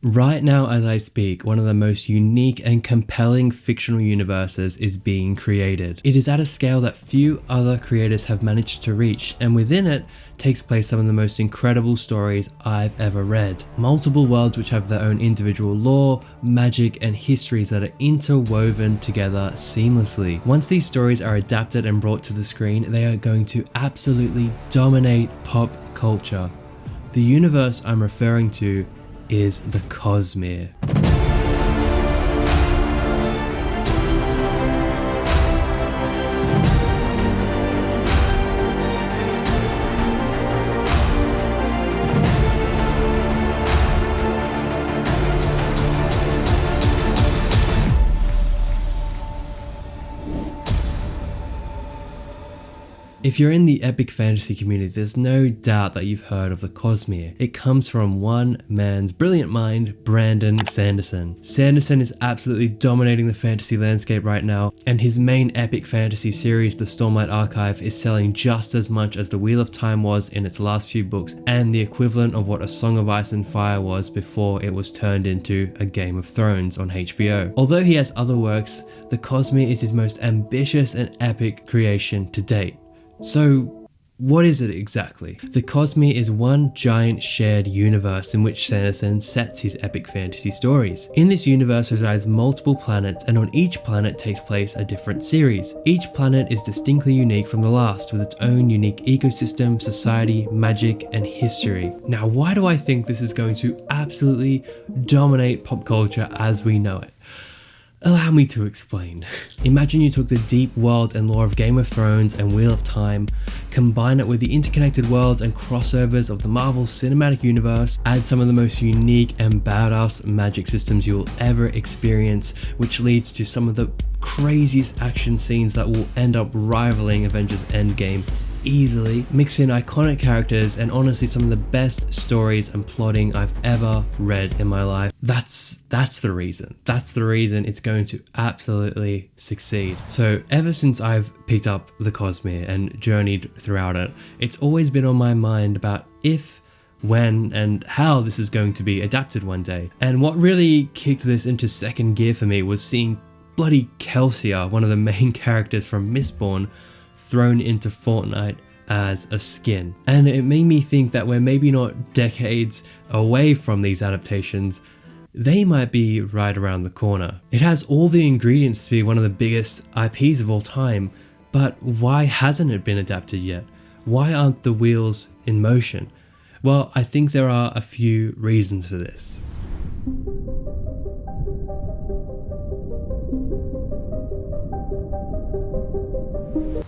Right now as I speak, one of the most unique and compelling fictional universes is being created. It is at a scale that few other creators have managed to reach, and within it takes place some of the most incredible stories I've ever read. Multiple worlds which have their own individual lore, magic, and histories that are interwoven together seamlessly. Once these stories are adapted and brought to the screen, they are going to absolutely dominate pop culture. The universe I'm referring to is the Cosmere. If you're in the epic fantasy community, there's no doubt that you've heard of the Cosmere. It comes from one man's brilliant mind, Brandon Sanderson. Sanderson is absolutely dominating the fantasy landscape right now, and his main epic fantasy series, the Stormlight Archive, is selling just as much as the Wheel of Time was in its last few books, and the equivalent of what A Song of Ice and Fire was before it was turned into a Game of Thrones on HBO. Although he has other works, the Cosmere is his most ambitious and epic creation to date. So, what is it exactly? The Cosmere is one giant shared universe in which Sanderson sets his epic fantasy stories. In this universe resides multiple planets, and on each planet takes place a different series. Each planet is distinctly unique from the last, with its own unique ecosystem, society, magic, and history. Now, why do I think this is going to absolutely dominate pop culture as we know it? Allow me to explain. Imagine you took the deep world and lore of Game of Thrones and Wheel of Time, combine it with the interconnected worlds and crossovers of the Marvel Cinematic Universe, add some of the most unique and badass magic systems you will ever experience, which leads to some of the craziest action scenes that will end up rivaling Avengers Endgame easily. Mix in iconic characters and honestly some of the best stories and plotting I've ever read in my life. That's the reason. That's the reason it's going to absolutely succeed. So ever since I've picked up the Cosmere and journeyed throughout it, it's always been on my mind about if, when, and how this is going to be adapted one day. And what really kicked this into second gear for me was seeing bloody Kelsier, one of the main characters from Mistborn, thrown into Fortnite as a skin. And it made me think that we're maybe not decades away from these adaptations, they might be right around the corner. It has all the ingredients to be one of the biggest IPs of all time, but why hasn't it been adapted yet? Why aren't the wheels in motion? Well, I think there are a few reasons for this.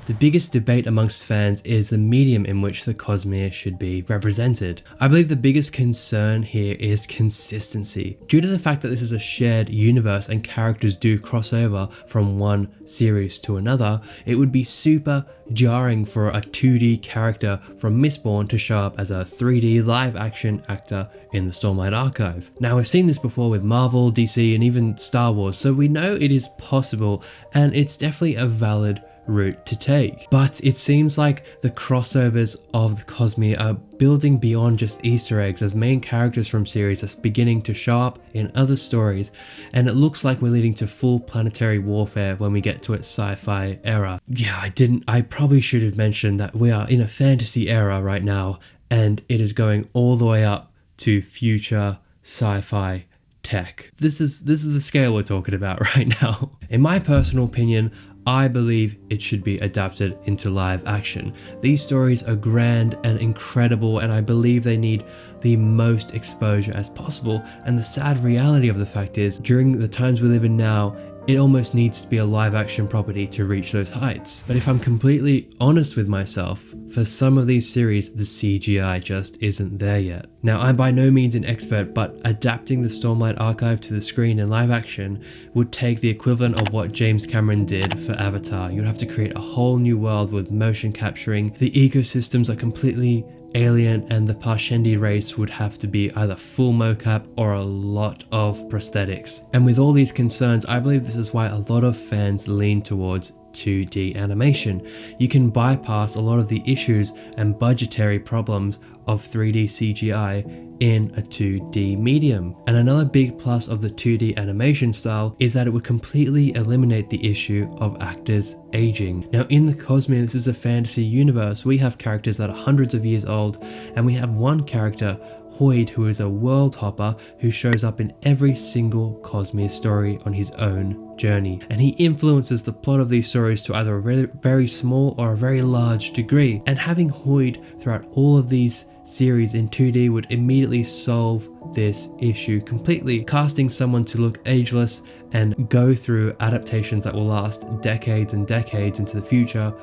The biggest debate amongst fans is the medium in which the Cosmere should be represented. I believe the biggest concern here is consistency. Due to the fact that this is a shared universe and characters do cross over from one series to another, it would be super jarring for a 2D character from Mistborn to show up as a 3D live action actor in the Stormlight Archive. Now, we've seen this before with Marvel, DC, and even Star Wars, so we know it is possible, and it's definitely a valid route to take. But it seems like the crossovers of the Cosmere are building beyond just Easter eggs, as main characters from series are beginning to show up in other stories, and it looks like we're leading to full planetary warfare when we get to its sci-fi era. Yeah, I probably should have mentioned that we are in a fantasy era right now, and it is going all the way up to future sci-fi tech. This is the scale we're talking about right now. In my personal opinion, I believe it should be adapted into live action. These stories are grand and incredible, and I believe they need the most exposure as possible. And the sad reality of the fact is, during the times we live in now, it almost needs to be a live action property to reach those heights. But if I'm completely honest with myself, for some of these series, the CGI just isn't there yet. Now, I'm by no means an expert, but adapting the Stormlight Archive to the screen in live action would take the equivalent of what James Cameron did for Avatar. You'd have to create a whole new world with motion capturing. The ecosystems are completely alien, and the Parshendi race would have to be either full mocap or a lot of prosthetics. And with all these concerns, I believe this is why a lot of fans lean towards 2D animation. You can bypass a lot of the issues and budgetary problems of 3D CGI in a 2D medium. And another big plus of the 2D animation style is that it would completely eliminate the issue of actors aging. Now in the Cosmere, this is a fantasy universe. We have characters that are hundreds of years old, and we have one character, Hoid, who is a world hopper who shows up in every single Cosmere story on his own journey, and he influences the plot of these stories to either a very small or a very large degree. And having Hoid throughout all of these series in 2D would immediately solve this issue completely. Casting someone to look ageless and go through adaptations that will last decades and decades into the future,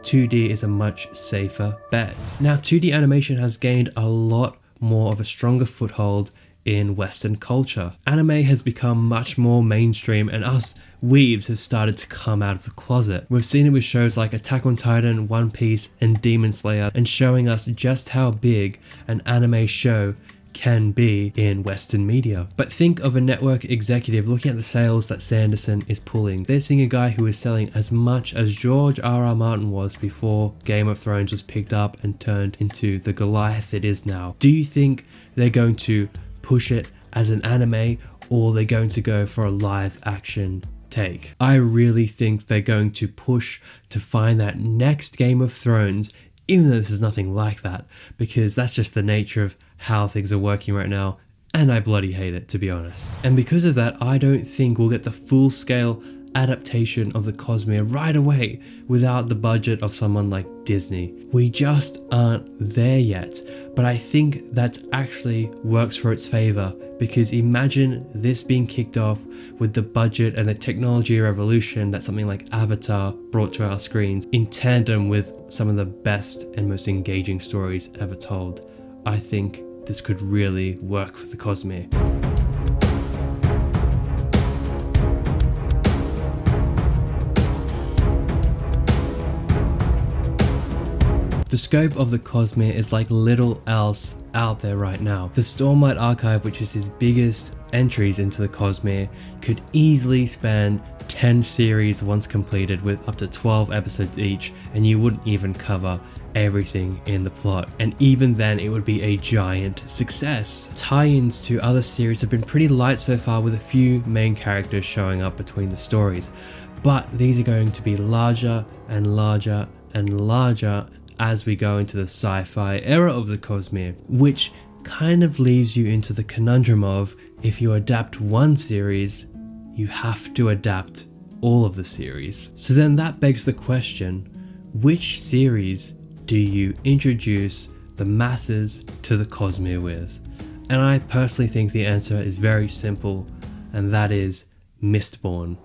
2D is a much safer bet. Now 2D animation has gained a lot more of a stronger foothold in Western culture. Anime has become much more mainstream, and us weebs have started to come out of the closet. We've seen it with shows like Attack on Titan, One Piece, and Demon Slayer, and showing us just how big an anime show can be in Western media. But think of a network executive looking at the sales that Sanderson is pulling. They're seeing a guy who is selling as much as George R.R. Martin was before Game of Thrones was picked up and turned into the Goliath it is now. Do you think they're going to push it as an anime, or they're going to go for a live action take? I really think they're going to push to find that next Game of Thrones, even though this is nothing like that, because that's just the nature of how things are working right now, and I bloody hate it, to be honest. And because of that, I don't think we'll get the full scale adaptation of the Cosmere right away without the budget of someone like Disney. We just aren't there yet, but I think that actually works for its favor, because imagine this being kicked off with the budget and the technology revolution that something like Avatar brought to our screens, in tandem with some of the best and most engaging stories ever told. I think this could really work for the Cosmere. The scope of the Cosmere is like little else out there right now. The Stormlight Archive, which is his biggest entries into the Cosmere, could easily span 10 series once completed, with up to 12 episodes each, and you wouldn't even cover everything in the plot, and even then it would be a giant success. Tie-ins to other series have been pretty light so far, with a few main characters showing up between the stories, but these are going to be larger and larger and larger as we go into the sci-fi era of the Cosmere, which kind of leaves you into the conundrum of, if you adapt one series, you have to adapt all of the series. So then that begs the question, which series do you introduce the masses to the Cosmere with? And I personally think the answer is very simple, and that is Mistborn.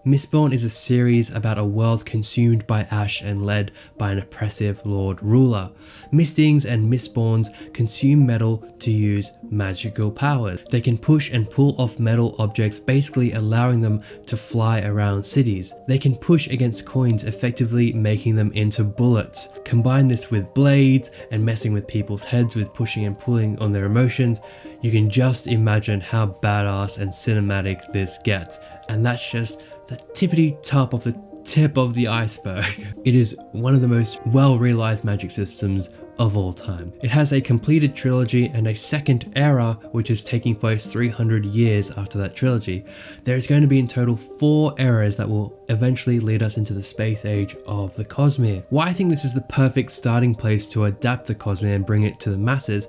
Mistborn is a series about a world consumed by ash and led by an oppressive lord ruler. Mistings and Mistborns consume metal to use magical powers. They can push and pull off metal objects, basically allowing them to fly around cities. They can push against coins, effectively making them into bullets. Combine this with blades and messing with people's heads with pushing and pulling on their emotions. You can just imagine how badass and cinematic this gets, and that's just the tippity top of the tip of the iceberg. It is one of the most well realized magic systems of all time. It has a completed trilogy and a second era, which is taking place 300 years after that trilogy. There is going to be in total 4 eras that will eventually lead us into the space age of the Cosmere. Why I think this is the perfect starting place to adapt the Cosmere and bring it to the masses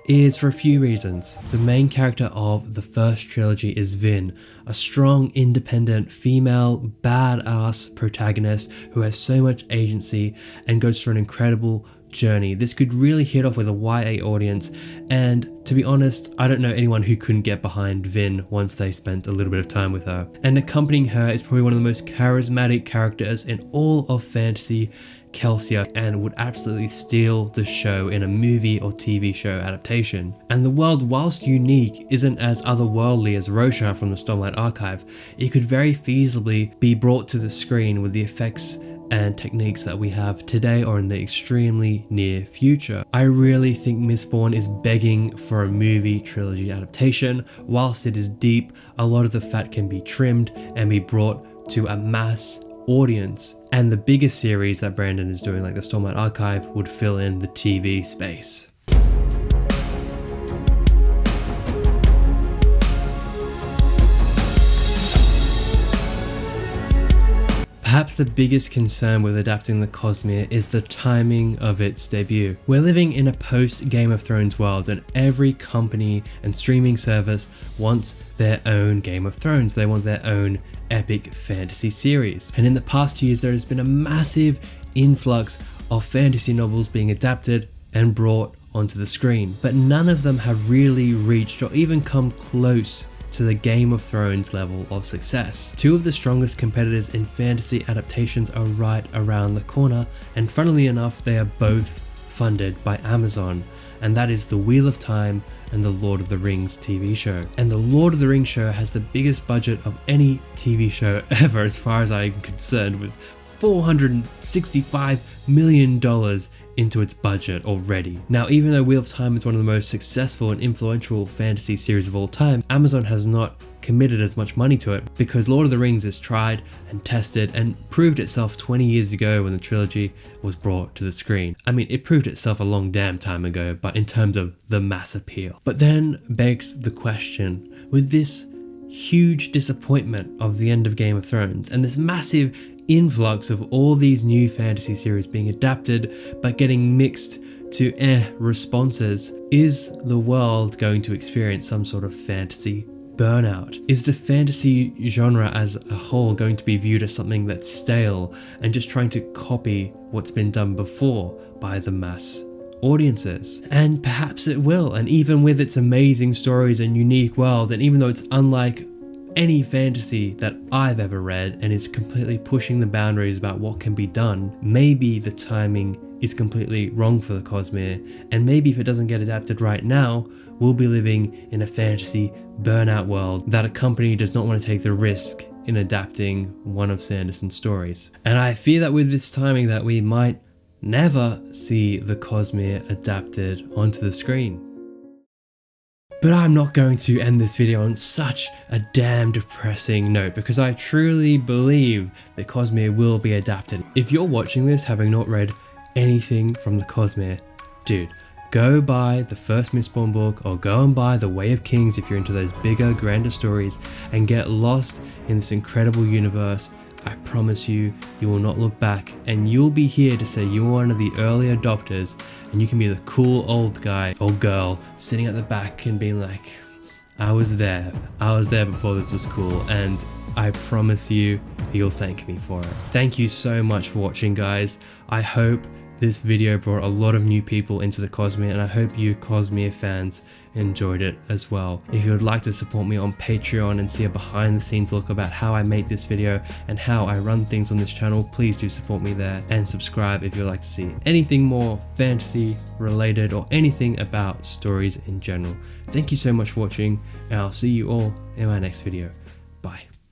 is for a few reasons. The main character of the first trilogy is Vin, a strong, independent, female, badass protagonist who has so much agency and goes through an incredible journey. This could really hit off with a YA audience, and to be honest, I don't know anyone who couldn't get behind Vin once they spent a little bit of time with her. And accompanying her is probably one of the most charismatic characters in all of fantasy, Kelsia, and would absolutely steal the show in a movie or TV show adaptation. And the world, whilst unique, isn't as otherworldly as Rosha from the Stormlight Archive. It could very feasibly be brought to the screen with the effects and techniques that we have today or in the extremely near future. I really think Mistborn is begging for a movie trilogy adaptation. Whilst it is deep, a lot of the fat can be trimmed and be brought to a mass audience, and the biggest series that Brandon is doing, like the Stormlight Archive, would fill in the TV space. Perhaps the biggest concern with adapting the Cosmere is the timing of its debut. We're living in a post-Game of Thrones world, and every company and streaming service wants their own Game of Thrones. They want their own epic fantasy series. And in the past 2 years, there has been a massive influx of fantasy novels being adapted and brought onto the screen. But none of them have really reached or even come close to the Game of Thrones level of success. Two of the strongest competitors in fantasy adaptations are right around the corner, and funnily enough, they are both funded by Amazon, and that is The Wheel of Time and the Lord of the Rings TV show. And the Lord of the Rings show has the biggest budget of any TV show ever, as far as I'm concerned, with $465 million into its budget already. Now, even though Wheel of Time is one of the most successful and influential fantasy series of all time, Amazon has not committed as much money to it because Lord of the Rings is tried and tested and proved itself 20 years ago when the trilogy was brought to the screen. I mean, it proved itself a long damn time ago, but in terms of the mass appeal. But then begs the question, with this huge disappointment of the end of Game of Thrones and this massive influx of all these new fantasy series being adapted but getting mixed to responses, is the world going to experience some sort of fantasy burnout? Is the fantasy genre as a whole going to be viewed as something that's stale and just trying to copy what's been done before by the mass audiences? And perhaps it will, and even with its amazing stories and unique world, and even though it's unlike any fantasy that I've ever read and is completely pushing the boundaries about what can be done, maybe the timing is completely wrong for the Cosmere, and maybe if it doesn't get adapted right now, we'll be living in a fantasy burnout world that a company does not want to take the risk in adapting one of Sanderson's stories. And I fear that with this timing that we might never see the Cosmere adapted onto the screen. But I'm not going to end this video on such a damn depressing note, because I truly believe that Cosmere will be adapted. If you're watching this having not read anything from the Cosmere, dude, go buy the first Mistborn book, or go and buy The Way of Kings if you're into those bigger, grander stories, and get lost in this incredible universe. I promise you, you will not look back, and you'll be here to say you were one of the early adopters, and you can be the cool old guy or girl sitting at the back and being like, I was there before this was cool, and I promise you, you'll thank me for it. Thank you so much for watching, guys. I hope this video brought a lot of new people into the Cosmere, and I hope you Cosmere fans enjoyed it as well. If you would like to support me on Patreon and see a behind the scenes look about how I made this video and how I run things on this channel, please do support me there, and subscribe if you'd like to see anything more fantasy related or anything about stories in general. Thank you so much for watching, and I'll see you all in my next video. Bye.